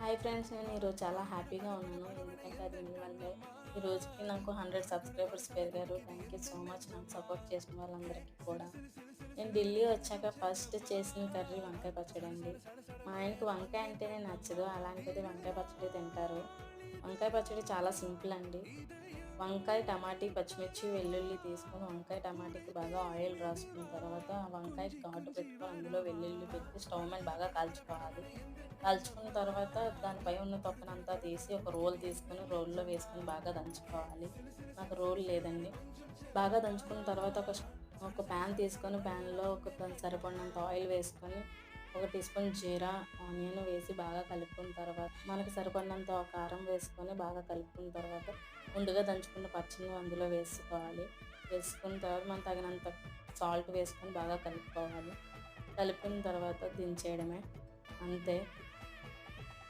Hi friends, నేను ఈరోజు చాలా హ్యాపీగా ఉన్నాను. ఎందుకంటే అది మీ వల్లే. ఈ రోజుకి నాకు 100 సబ్స్క్రైబర్స్ పెరిగారు. థ్యాంక్ యూ సో మచ్ నాకు సపోర్ట్ చేసిన వాళ్ళందరికీ కూడా. నేను ఢిల్లీ వచ్చాక ఫస్ట్ చేసిన కర్రీ వంకాయ పచ్చడి అండి. మా ఆయనకి వంకాయ అంటేనే నచ్చదు. అలాంటిది వంకాయ పచ్చడి తింటారు. వంకాయ పచ్చడి చాలా సింపుల్ అండి. వంకాయ, టమాటీ, పచ్చిమిర్చి, వెల్లుల్లి తీసుకొని వంకాయ, టమాటీకి బాగా ఆయిల్ రాసుకున్న తర్వాత ఆ వంకాయ ఘాటు పెట్టుకొని అందులో వెల్లుల్లి పెట్టి స్టవ్ మీద బాగా కాల్చుకోవాలి. కాల్చుకున్న తర్వాత దానిపై ఉన్న తొక్కనంతా తీసి ఒక రోలు తీసుకొని రోల్లో వేసుకొని బాగా దంచుకోవాలి. నాకు రోలు లేదండి. బాగా దంచుకున్న తర్వాత ఒక ప్యాన్ తీసుకొని ప్యాన్‌లో దానికి సరిపడినంత ఆయిల్ వేసుకొని, ఒక టీ స్పూన్ జీరా, ఆనియన్ వేసి బాగా కలుపుకున్న తర్వాత, మనకు సరిపడినంత కారం వేసుకొని బాగా కలుపుకున్న తర్వాత, ముందుగా దంచుకున్న పచ్చిని అందులో వేసుకోవాలి. వేసుకున్న తర్వాత మనకు తగినంత సాల్ట్ వేసుకొని బాగా కలుపుకోవాలి. కలిపిన తర్వాత దించేయడమే. అంతే.